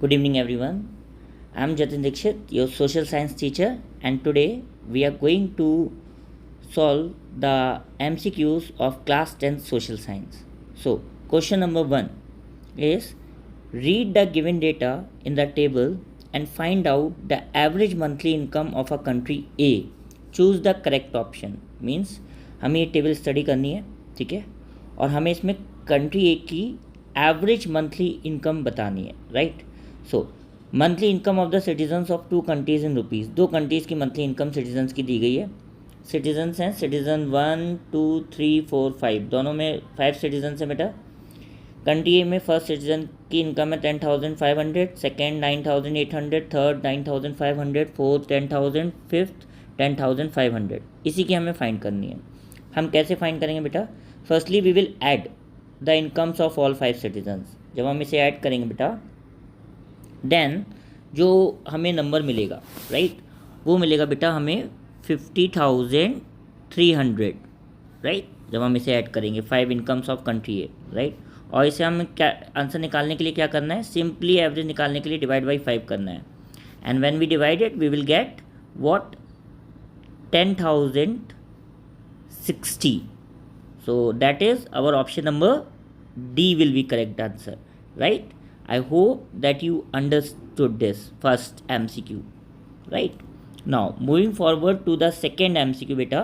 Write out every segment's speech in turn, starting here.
Good evening, everyone. I'm Jatin Dixit, your social science teacher, and today we are going to solve the MCQs of class 10th social science. So, question number 1 is read the given data in the table and find out the average monthly income of a country A. Choose the correct option. Means हमें ये table study करनी है, ठीक है, और हमें इसमें country ए की एवरेज मंथली इनकम बतानी है, right. So monthly income of the citizens of 2 countries in rupees. 2 countries की मंथली इनकम सिटीजन्स की दी गई है. सिटीजन्स हैं सिटीजन 1, 2, 3, 4, 5, दोनों में 5 सिटीजन्स हैं बेटा. कंट्री ए में फर्स्ट सिटीजन की इनकम है 10,500, सेकेंड 9,800, थर्ड 9,500, फोर्थ 10,000, फिफ्थ 10,500. इसी की हमें फाइंड करनी है. हम कैसे फाइंड करेंगे बेटा? Firstly we will add the incomes of all 5 citizens. जब हम इसे ऐड करेंगे बेटा, देन जो हमें नंबर मिलेगा, राइट, वो मिलेगा बेटा हमें 50,300, राइट. जब हम इसे ऐड करेंगे 5 incomes of country A, right. और इसे हम क्या आंसर निकालने के लिए क्या करना है? सिंपली एवरेज निकालने के लिए डिवाइड बाई 5 करना है. And when we divide it we will get what? 10,060. So that is our option number D will be correct answer, right? I hope that you understood this first MCQ, right? Now moving forward to the second MCQ beta.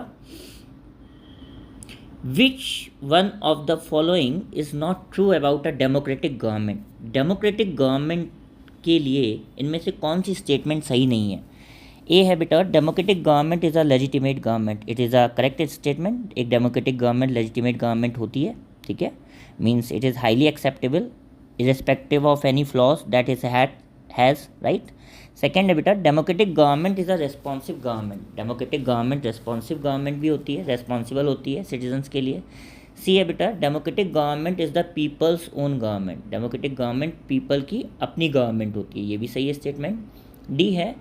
Which one of the following is not true about a democratic government? Democratic government के लिए इनमें से कौन सी statement सही नहीं है? ए है बेटा, democratic government is a legitimate government. It is a correct statement. एक डेमोक्रेटिक गवर्नमेंट लेजिटिमेट गवर्नमेंट होती है, ठीक है. Means it is highly acceptable irrespective of any flaws that is has, right. Second है बेटा, democratic government is a responsive government. Democratic government responsive government भी होती है, रेस्पॉन्सिबल होती है सिटीजन्स के लिए. सी है बेटा, democratic government is the people's own government. Democratic government people की अपनी गवर्नमेंट होती है, ये भी सही है स्टेटमेंट. डी है,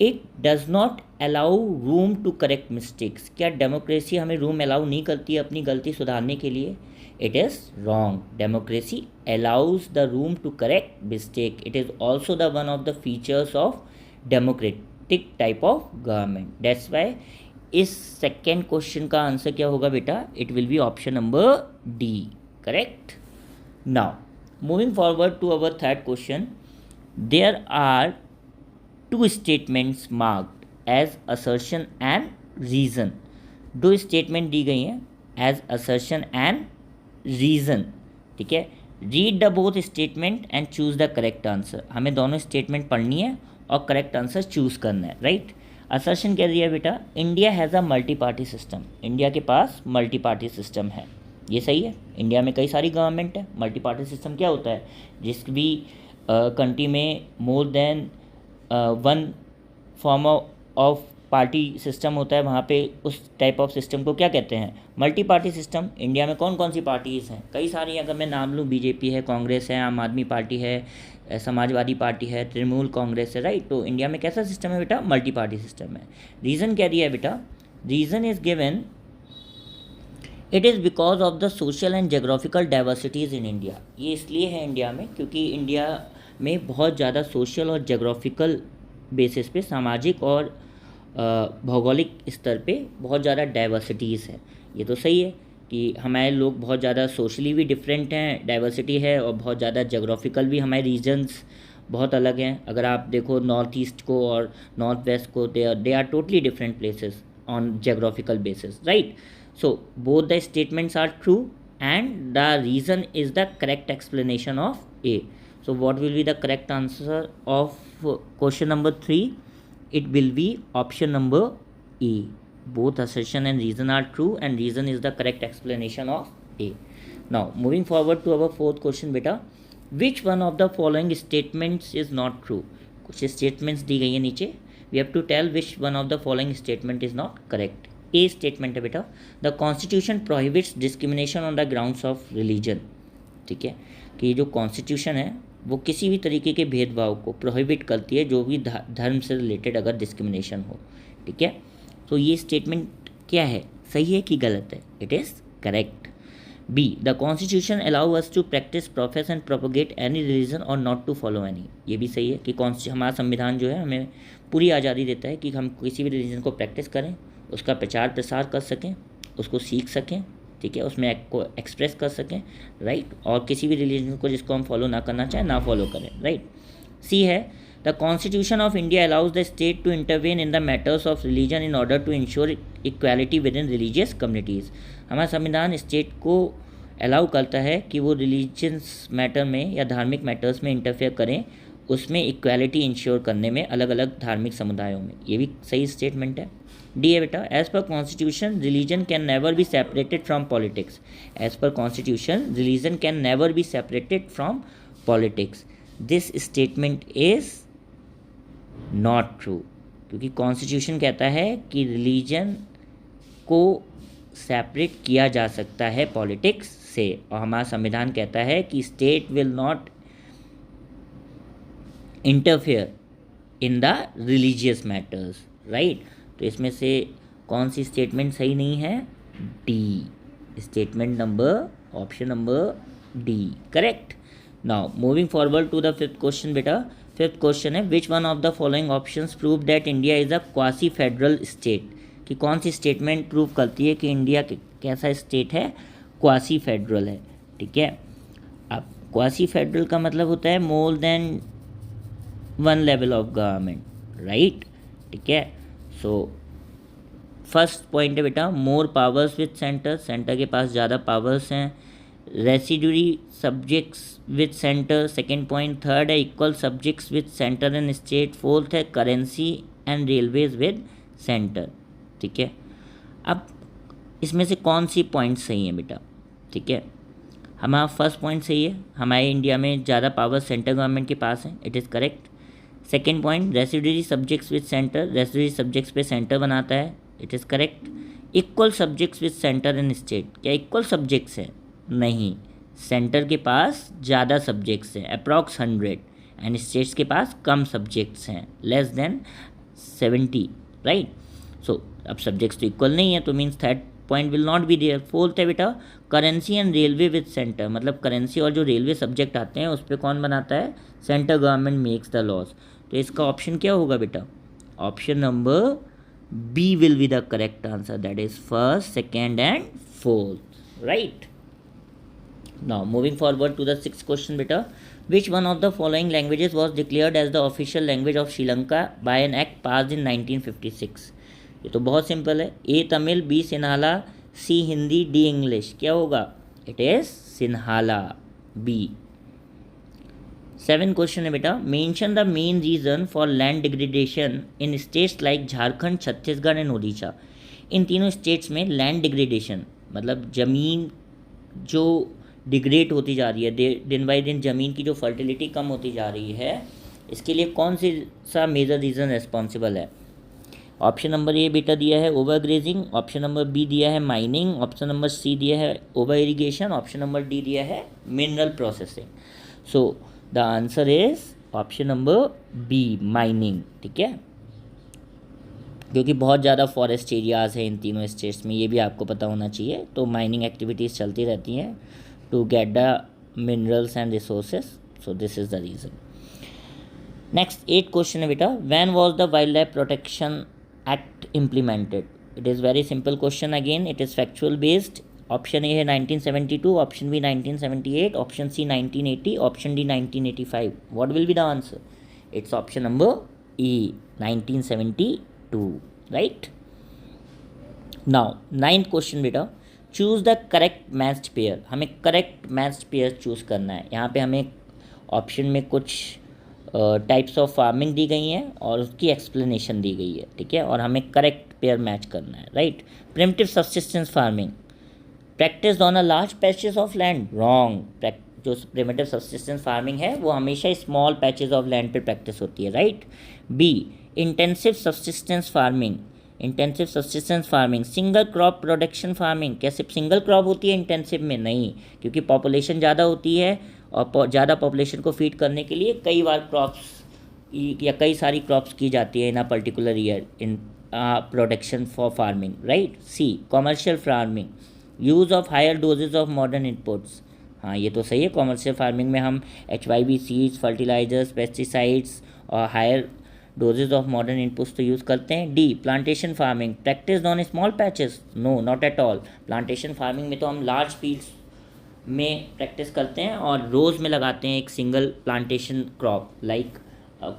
it does not allow room to correct mistakes. क्या डेमोक्रेसी हमें रूम अलाउ नहीं करती है अपनी गलती सुधारने के लिए? It is wrong. Democracy allows the room to correct mistake. It is also the one of the features of democratic type of government. That's why इस सेकेंड क्वेश्चन का आंसर क्या होगा बेटा? It will be option number D, correct. Now moving forward to our third question. There are 2 statements marked as assertion and reason. 2 statement दी गई हैं as assertion and reason, ठीक है. read the both statement and choose the correct answer. हमें दोनों statement पढ़नी है और करेक्ट आंसर चूज़ करना है, राइट. असर्शन कह दिया बेटा, India has a multi party system. India के पास मल्टी पार्टी सिस्टम है, ये सही है. इंडिया में कई सारी गवर्नमेंट है. मल्टी पार्टी सिस्टम क्या होता है? जिस भी कंट्री में more than 1 form of party system होता है, वहाँ पे उस टाइप ऑफ सिस्टम को क्या कहते हैं? Multi party system. इंडिया में कौन कौन सी पार्टीज़ हैं? कई सारी. अगर मैं नाम लूँ, बीजेपी है, कांग्रेस है, आम आदमी पार्टी है, समाजवादी पार्टी है, तृणमूल कांग्रेस है, राइट. तो इंडिया में कैसा सिस्टम है बेटा? मल्टी पार्टी सिस्टम है. रीज़न क्या दिया है बेटा? Reason is given, it is because of the social and geographical diversities in India. ये इसलिए है इंडिया में क्योंकि इंडिया में बहुत ज़्यादा सोशल और जोग्राफिकल बेसिस पे, सामाजिक और भौगोलिक स्तर पे बहुत ज़्यादा डाइवर्सिटीज़ है. ये तो सही है कि हमारे लोग बहुत ज़्यादा सोशली भी डिफरेंट हैं, डाइवर्सिटी है, और बहुत ज़्यादा जोग्राफिकल भी हमारे रीजन्स बहुत अलग हैं. अगर आप देखो नॉर्थ ईस्ट को और नॉर्थ वेस्ट को, they are totally different places on geographical basis, right. So both the statements are true and the reason is the correct explanation of A. So what will be the correct answer of question number 3? It will be option number A. Both assertion and reason are true and reason is the correct explanation of A. Now moving forward to our fourth question beta. Which one of the following statements is not true? कुछ statements दी गई है नीचे. We have to tell which one of the following statement is not correct. A statement है बेटा, the constitution prohibits discrimination on the grounds of religion. ठीक है, कि जो कॉन्स्टिट्यूशन है वो किसी भी तरीके के भेदभाव को प्रोहिबिट करती है, जो भी धर्म से रिलेटेड अगर डिस्क्रिमिनेशन हो, ठीक है. तो ये स्टेटमेंट क्या है? सही है कि गलत है? It is correct. B the constitution allow us to practice profess and propagate any religion और नॉट टू फॉलो एनी। ये भी सही है कि हमारा संविधान जो है हमें पूरी आज़ादी देता है कि हम किसी भी रिलीजन को प्रैक्टिस करें, उसका प्रचार प्रसार कर सकें, उसको सीख सकें, ठीक है, उसमें को एक्सप्रेस कर सकें, राइट, और किसी भी रिलीजन को जिसको हम फॉलो ना करना चाहें ना फॉलो करें, राइट। सी है the constitution of India allows the state to intervene in the matters of religion in order to ensure equality with in religious communities. हमारा संविधान स्टेट को अलाउ करता है कि वो रिलीजियस मैटर में या धार्मिक मैटर्स में इंटरफेयर करें, उसमें इक्वालिटी इंश्योर करने में अलग अलग धार्मिक समुदायों में। ये भी सही स्टेटमेंट है। डी है बेटा, as per constitution religion can never be separated from politics. As per constitution religion can never be separated from politics. This statement is not true, क्योंकि कॉन्स्टिट्यूशन कहता है कि रिलीजन को सेपरेट किया जा सकता है पॉलिटिक्स से, और हमारा संविधान कहता है कि state will not interfere in the religious matters, right. तो इसमें से कौन सी स्टेटमेंट सही नहीं है? D, statement number, option number D, correct. Now moving forward to the fifth question बेटा। फिफ्थ क्वेश्चन है which one of the following options prove that India is a quasi federal state. कि कौन सी statement prove करती है कि India कैसा state है? क्वासी फेडरल है, ठीक है। अब क्वासी फेडरल का मतलब होता है more than one level of government, right, ठीक है। सो फर्स्ट पॉइंट है बेटा more powers with centre, centre के पास ज़्यादा पावर्स हैं। Residuary subjects with centre, second point. Third है equal subjects with centre and state. Fourth है currency and railways with centre, ठीक है। अब इसमें से कौन सी पॉइंट सही है बेटा? ठीक है, हमारा फर्स्ट पॉइंट सही है, हमारे इंडिया में ज़्यादा पावर सेंट्रल गवर्नमेंट के पास है, it is correct. Second point residuary subjects with centre, residuary subjects पे सेंटर बनाता है, it is correct. Equal subjects with centre and state, क्या इक्वल सब्जेक्ट्स हैं? नहीं, सेंटर के पास ज़्यादा सब्जेक्ट्स हैं, अप्रॉक्स 100, एंड स्टेट्स के पास कम सब्जेक्ट्स हैं, लेस देन 70, राइट। सो अब सब्जेक्ट्स तो इक्वल नहीं है, तो means third point will not be there. Fourth है बेटा currency and railway with centre, मतलब करेंसी और जो रेलवे सब्जेक्ट आते हैं उस पर कौन बनाता है? Central government makes the laws. तो इसका ऑप्शन क्या होगा बेटा? Option number B will be the correct answer, that is first, second and fourth, right. Now moving forward to the sixth question बेटा। Which one of the following languages was declared as the official language of Sri Lanka by an act passed in 1956? ये तो बहुत simple है, A Tamil, B Sinhala, C Hindi, D English. क्या होगा? It is Sinhala, B. Seven question है बेटा mention the main reason for land degradation in states like Jharkhand, Chhattisgarh and Orissa. इन तीनों स्टेट्स में लैंड डिग्रेडेशन मतलब ज़मीन जो डिग्रेड होती जा रही है, दिन बाई दिन ज़मीन की जो फर्टिलिटी कम होती जा रही है, इसके लिए कौन सा मेजर रीज़न रिस्पॉन्सिबल है? ऑप्शन नंबर ए बेटा दिया है over grazing, option number B दिया है माइनिंग, ऑप्शन नंबर सी दिया है over irrigation, option number D दिया है mineral processing. So the answer is option number B, mining, ठीक है, क्योंकि बहुत ज़्यादा फॉरेस्ट एरियाज़ हैं इन तीनों स्टेट्स में, ये भी आपको पता होना चाहिए। तो माइनिंग एक्टिविटीज़ चलती रहती हैं to get the minerals and resources, so this is the reason. Next 8 question है बेटा when was the wild life protection act implemented? It is very simple question, again it is factual based. Option A है 1972, option B 1978, option C 1980, option D 1985। What will be the answer? It's option number E, 1972, right. Now 9th question बेटा choose the correct matched pair. हमें correct matched pair choose करना है। यहाँ पे हमें option में कुछ टाइप्स ऑफ फार्मिंग दी गई हैं और उसकी एक्सप्लेनेशन दी गई है, ठीक है, और हमें करेक्ट पेयर मैच करना है, right. Primitive subsistence farming practice on a large patches of land, wrong. जो प्रिमिटिव सब्सिस्टेंस फार्मिंग है वो हमेशा स्मॉल पैचेस ऑफ लैंड पे प्रैक्टिस होती है, right. B intensive subsistence farming, intensive subsistence farming single crop production farming. क्या सिर्फ single crop होती है इंटेंसिव में? नहीं, क्योंकि पॉपुलेशन ज़्यादा होती है और ज़्यादा पॉपुलेशन को फीड करने के लिए कई बार क्रॉप्स या कई सारी क्रॉप्स की जाती है in a particular year in production for farming, right. C commercial farming use of higher doses of modern inputs, हाँ ये तो सही है, कॉमर्शियल फार्मिंग में हम HYB सीड्स, फर्टिलाइजर्स, पेस्टिसाइड्स और higher doses of modern inputs तो यूज़ करते हैं। D, plantation farming practice on small patches, no not at all. Plantation farming में तो हम लार्ज फील्ड्स में प्रैक्टिस करते हैं और रोज़ में लगाते हैं एक single plantation crop, like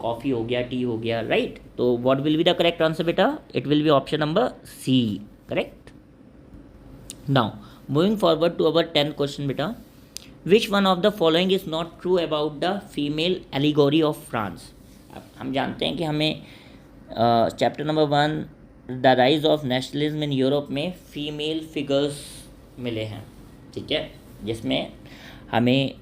coffee हो गया, टी हो गया, राइट। तो what will be the correct answer बेटा? It will be option number C, correct. Now moving forward to our 10th question बेटा, which one of the following is not true about the female allegory of France. अब हम जानते हैं कि हमें chapter number 1 the rise of nationalism in Europe में female figures मिले हैं, ठीक है, जिसमें हमें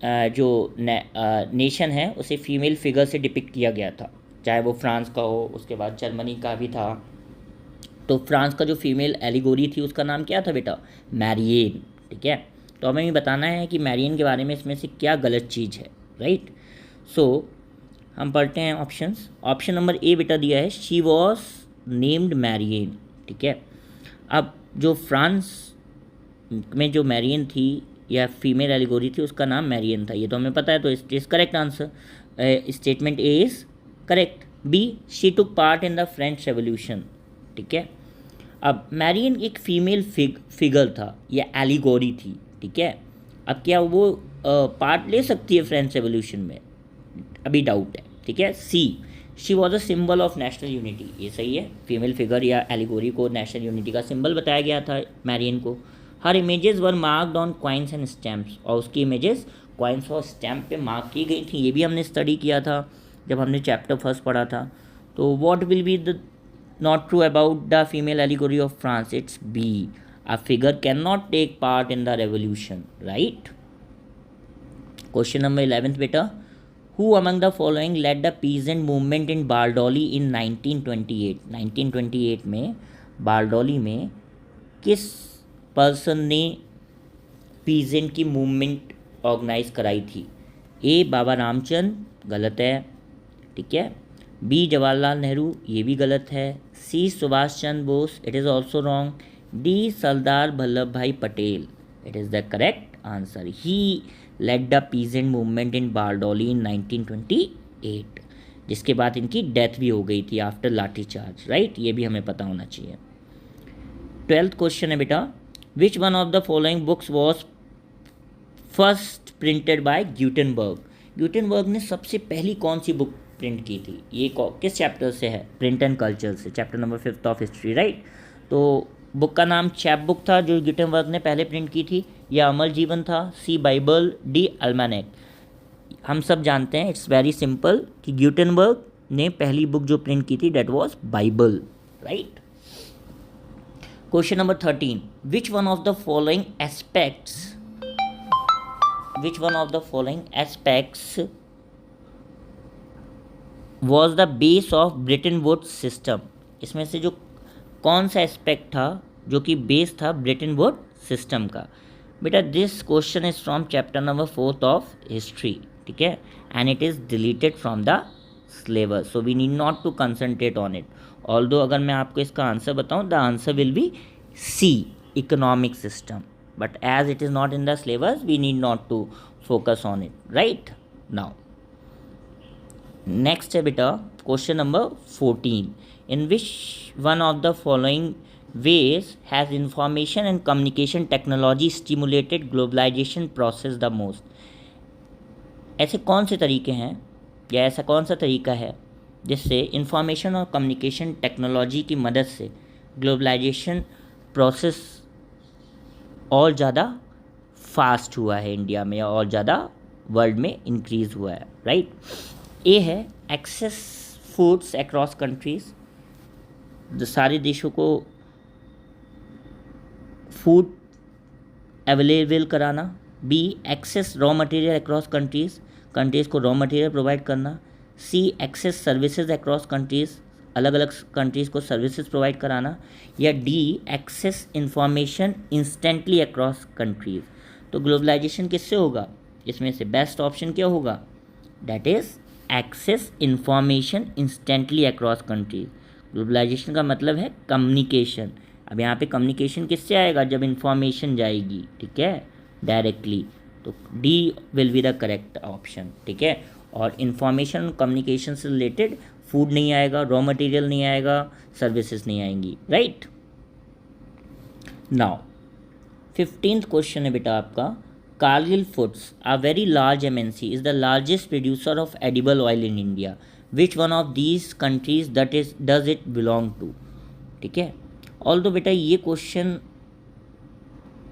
जो नेशन है उसे फीमेल फिगर से डिपिक्ट किया गया था, चाहे वो फ्रांस का हो, उसके बाद जर्मनी का भी था। तो फ्रांस का जो फीमेल एलिगोरी थी उसका नाम क्या था बेटा? मैरियन, ठीक है। तो हमें ये बताना है कि मैरियन के बारे में इसमें से क्या गलत चीज़ है, राइट। सो हम पढ़ते हैं ऑप्शंस। ऑप्शन नंबर ए बेटा दिया है शी वॉज नेम्ड मैरियन, ठीक है। अब जो फ्रांस में जो मैरियन थी या फीमेल एलिगोरी थी उसका नाम मैरियन था, ये तो हमें पता है, तो it is correct answer. Statement A is correct. B, she took part in the French Revolution, ठीक है। अब मैरियन एक फीमेल फिगर था या एलिगोरी थी, ठीक है। अब क्या वो पार्ट ले सकती है फ्रेंच रेवोल्यूशन में? अभी डाउट है, ठीक है। C, she was a symbol of national unity, ये सही है, फीमेल फिगर या एलिगोरी को नेशनल यूनिटी का सिंबल बताया गया था मैरियन को। Her images were marked on coins and stamps, और उसकी इमेजेस क्वाइंस और स्टैम्प पे मार्क की गई थी, ये भी हमने स्टडी किया था जब हमने चैप्टर फर्स्ट पढ़ा था। तो what will be the not true about the female allegory of France? It's B, a figure can not take part in the revolution, right. Question number 11 बेटा, who among the following led the peasant movement in Bardoli in 1928? 1928 में बारडोली में किस person ने peasant की movement organise कराई थी? ए, बाबा रामचंद, गलत है, ठीक है। बी, जवाहरलाल नेहरू, ये भी गलत है। C, Subhash Chandra Bose, it is also wrong. D, Sardar Vallabh Bhai Patel, it is the correct answer. He led the peasant movement in Bardoli in 1928, जिसके बाद इनकी डेथ भी हो गई थी आफ्टर लाठीचार्ज, राइट, ये भी हमें पता होना चाहिए। 12th क्वेश्चन है बेटा, which one of the following books was first printed by Gutenberg? Gutenberg ने सबसे पहली कौन सी बुक प्रिंट की थी? ये किस चैप्टर से है? प्रिंट एंड कल्चर से, chapter number 5 of history, right. तो बुक का नाम चैप बुक था जो ग्यूटेनबर्ग ने पहले प्रिंट की थी, या अमर जीवन था, सी बाइबल, डी अल्मानेक। हम सब जानते हैं, इट्स वेरी सिंपल, कि ग्यूटेनबर्ग ने पहली बुक जो प्रिंट की थी date was Bible, right. Question number 13, which one of the following aspects was the base of Bretton Woods system? इसमें से जो कौन सा एस्पेक्ट था जो कि बेस था ब्रिटेन वुड सिस्टम का? बेटा this question is from chapter number 4 of history, ठीक है, and it is deleted from the syllabus, so we need not to concentrate on it. Although अगर मैं आपको इसका आंसर बताऊं, the answer will be C, economic system, but as it is not in the syllabus we need not to focus on it, right. Now next है बेटा question number 14, in which one of the following ways has information and communication technology stimulated globalization process the most? ऐसे कौन से तरीके हैं या ऐसा कौन सा तरीका है जिससे इंफॉर्मेशन और कम्युनिकेशन टेक्नोलॉजी की मदद से ग्लोबलाइजेशन प्रोसेस और ज़्यादा फास्ट हुआ है इंडिया में, और ज़्यादा वर्ल्ड में इंक्रीज़ हुआ है, राइट। ए है एक्सेस फूड्स अक्रॉस कंट्रीज़, सारे देशों को फूड अवेलेबल कराना। B, access raw material across countries को रॉ मटेरियल प्रोवाइड करना। C, access services across countries, अलग अलग कंट्रीज़ को सर्विसेज प्रोवाइड कराना। या D, access information instantly across countries. तो ग्लोबलाइजेशन किससे होगा? इसमें से बेस्ट ऑप्शन क्या होगा? That is access information instantly across countries. Globalisation का मतलब है कम्युनिकेशन। अब यहाँ पे कम्युनिकेशन किससे आएगा, जब इंफॉर्मेशन जाएगी, ठीक है, डायरेक्टली, तो D will be the correct option, ठीक है। और इंफॉर्मेशन कम्युनिकेशन से रिलेटेड फूड नहीं आएगा, रॉ मटेरियल नहीं आएगा, सर्विसेज नहीं आएंगी, राइट। नाउ 15th क्वेश्चन है बेटा आपका, Cargill Foods a very large MNC is the largest producer of edible oil in India, which one of these countries that is does it belong to, ठीक है। All दो बेटा ये question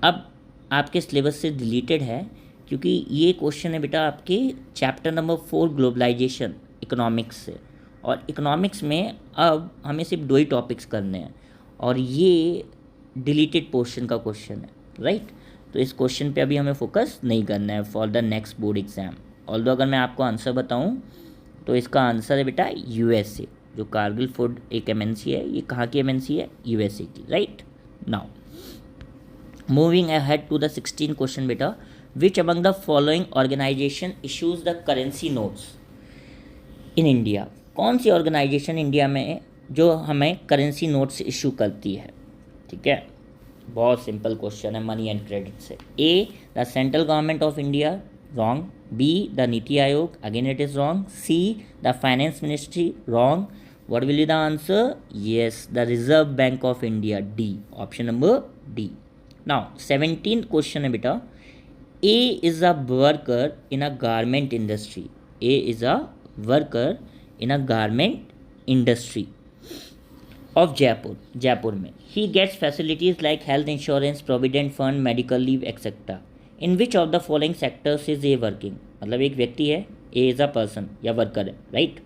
अब आपके सिलेबस से डिलीटेड है, क्योंकि ये क्वेश्चन है बेटा आपके चैप्टर नंबर 4 ग्लोबलाइजेशन इकोनॉमिक्स से, और इकोनॉमिक्स में अब हमें सिर्फ 2 ही टॉपिक्स करने हैं, और ये डिलीटेड पोर्शन का क्वेश्चन है, राइट। तो इस क्वेश्चन पे अभी हमें फोकस नहीं करना है for the next board exam. Although अगर मैं आपको आंसर बताऊं तो इसका आंसर है बेटा यूएसए। जो कारगिल फूड एक एमएनसी है, ये कहाँ की एमएनसी है, यूएसए की, right. Now moving ahead to the 16 question बेटा, which among the following organisation issues the currency notes in India. कौन सी ऑर्गेनाइजेशन इंडिया में जो हमें करेंसी नोट्स इशू करती है, ठीक है। बहुत सिंपल क्वेश्चन है मनी एंड क्रेडिट से। A the central government of India, wrong. B the Niti Aayog, again it is wrong. C the finance ministry, wrong. What will be the answer, yes the reserve bank of India, D, option number D. Now 17th question है बेटा, A is a worker in a garment industry. A is a worker in a garment industry of Jaipur, Jaipur में। He gets facilities like health insurance, provident fund, medical leave, etc. In which of the following sectors is A working? मतलब एक व्यक्ति है, A is a person या worker है, right.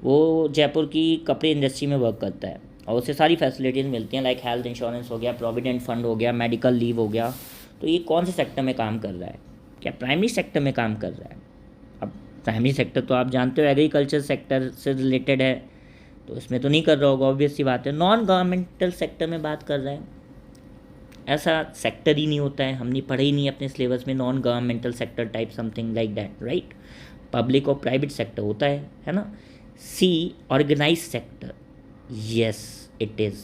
वो जयपुर की कपड़े इंडस्ट्री में वर्क करता है और उसे सारी फैसिलिटीज़ मिलती हैं, लाइक हेल्थ इंश्योरेंस हो गया, प्रोविडेंट फंड हो गया, मेडिकल लीव हो गया। तो ये कौन से सेक्टर में काम कर रहा है, क्या प्राइमरी सेक्टर में काम कर रहा है। अब प्राइमरी सेक्टर तो आप जानते हो एग्रीकल्चर सेक्टर से रिलेटेड है, तो इसमें तो नहीं कर रहा होगा, ऑब्वियस सी बात है। नॉन गवर्नमेंटल सेक्टर में बात कर रहा है, ऐसा सेक्टर ही नहीं होता है, हमने पढ़ा ही नहीं अपने सिलेबस में non governmental sector type something like that, right. Public और प्राइवेट सेक्टर होता है ना। C organise sector, yes it is.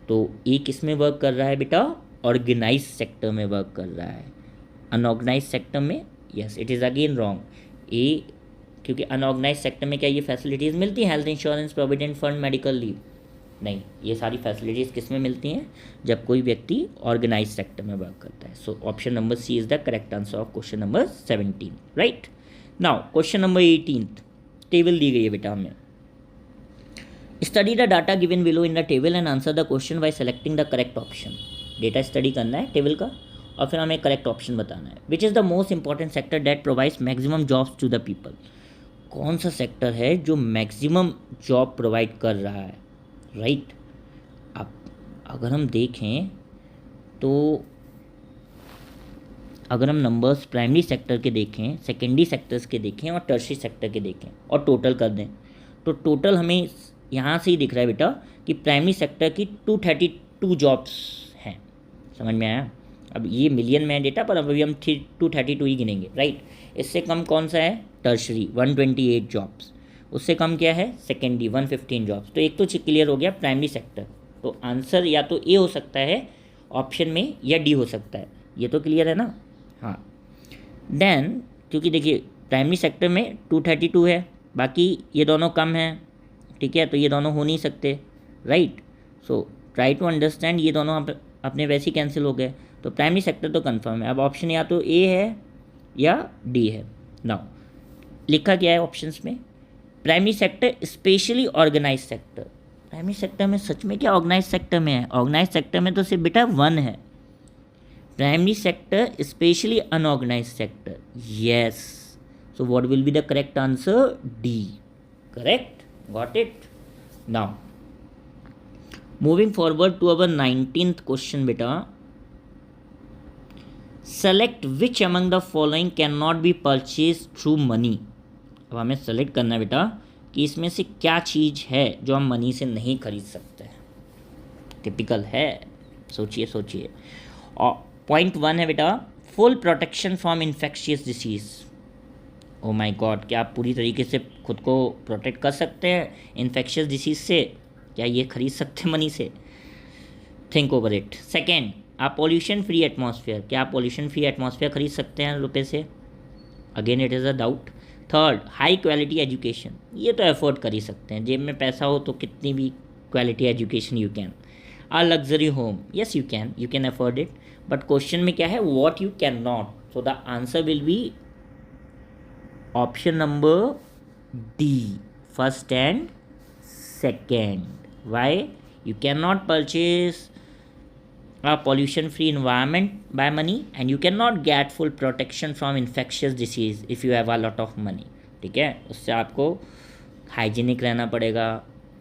तो ये किस में वर्क कर रहा है बेटा, ऑर्गेनाइज सेक्टर में वर्क कर रहा है। अनऑर्गेनाइज सेक्टर में, yes it is again wrong. A, क्योंकि अनऑर्गेनाइज सेक्टर में क्या ये फैसिलिटीज़ मिलती हैं, health insurance, provident fund, medical leave, नहीं, ये सारी फैसिलिटीज़ किस में मिलती हैं, जब कोई व्यक्ति ऑर्गेनाइज सेक्टर में वर्क करता है। So option number C is the correct answer of question number 17, right. Now question number 18, table दी गई है बेटा हमें। Study the data given below in the table and answer the question by selecting the correct option. Data study करना है table का और फिर हमें करेक्ट ऑप्शन बताना है। Which is the most important sector that provides maximum jobs to the people. कौन सा सेक्टर है जो मैक्सिमम जॉब प्रोवाइड कर रहा है, राइट। अब अगर हम देखें तो अगर हम नंबर्स प्राइमरी सेक्टर के देखें, सेकेंडरी सेक्टर्स के देखें और टर्शरी सेक्टर के देखें और टोटल कर दें, तो टोटल हमें यहाँ से ही दिख रहा है बेटा कि प्राइमरी सेक्टर की 232 जॉब्स हैं। समझ में आया। अब ये मिलियन में है डेटा, पर अभी हम 232 ही गिनेंगे, राइट। इससे कम कौन सा है, टर्शरी 128 जॉब्स। उससे कम क्या है, सेकेंडरी 115 जॉब्स। तो एक तो क्लियर हो गया प्राइमरी सेक्टर, तो आंसर या तो ए हो सकता है ऑप्शन में या डी हो सकता है, ये तो क्लियर है ना। हाँ, देन क्योंकि देखिए प्राइमरी सेक्टर में 232 है, बाकी ये दोनों कम हैं, ठीक है, तो ये दोनों हो नहीं सकते, right. So try to understand, ये दोनों अपने वैसे ही कैंसिल हो गए, तो प्राइमरी सेक्टर तो कंफर्म है। अब ऑप्शन या तो ए है या डी है। नाउ लिखा गया है ऑप्शंस में, primary sector specially organise sector. Primary sector में सच में क्या ऑर्गेनाइज सेक्टर में है, ऑर्गेनाइज सेक्टर में तो सिर्फ बेटा 1 है। Primary sector specially unorganise sector, yes. So what will be the correct answer, D, correct, got it. Now moving forward to our 19th question बेटा, select which among the following can not be purchase through money. अब हमें select करना है बेटा कि इसमें से क्या चीज़ है जो हम मनी से नहीं खरीद सकते हैं। टिपिकल है, सोचिए सोचिए। और पॉइंट 1 है बेटा, full protection from infectious disease. Oh my God, क्या आप पूरी तरीके से खुद को प्रोटेक्ट कर सकते हैं इन्फेक्शियस डिसीज़ से, क्या ये खरीद सकते हैं मनी से। Think over it. सेकेंड, आप पॉल्यूशन फ्री एटमॉस्फेयर, क्या आप पॉल्यूशन फ्री एटमॉस्फेयर खरीद सकते हैं रुपये से? Again it is a doubt. Third, high quality education, ये तो अफोर्ड कर ही सकते हैं, जेब में पैसा हो तो कितनी भी quality education you can. A luxury home, yes you can afford it, but question में क्या है, what you can not, so the answer will be option number D, first and second. Why? You cannot purchase a pollution free environment by money and you cannot get full protection from infectious disease if you have a lot of money। ठीक है, उससे आपको hygienic रहना पड़ेगा,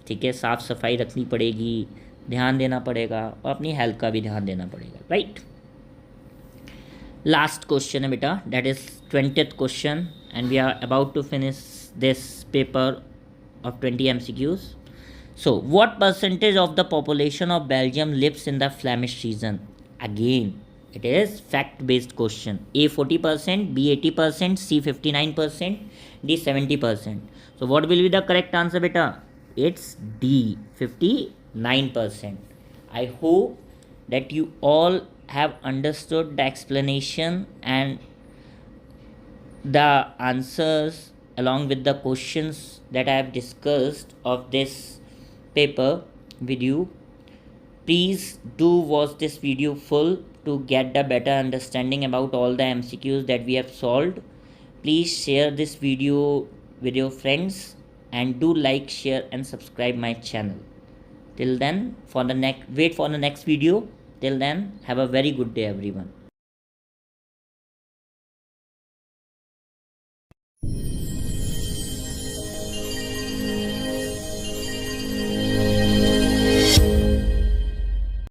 ठीक है, साफ़ सफाई रखनी पड़ेगी, ध्यान देना पड़ेगा और अपनी हेल्थ का भी ध्यान देना पड़ेगा, राइट। लास्ट क्वेश्चन है बेटा, that is 20th question and we are about to finish this paper of 20 MCQs। So, what percentage of the population of Belgium lives in the Flemish region? Again, it is fact-based question. A 40%, B 80%, C 59%, D 70%. So, what will be the correct answer, beta? It's D, 59%. I hope that you all have understood the explanation and the answers along with the questions that I have discussed of this paper with you. Please do watch this video full to get the better understanding about all the MCQs that we have solved. Please share this video with your friends and do like, share and subscribe my channel. Till then, wait for the next video. Till then, have a very good day everyone.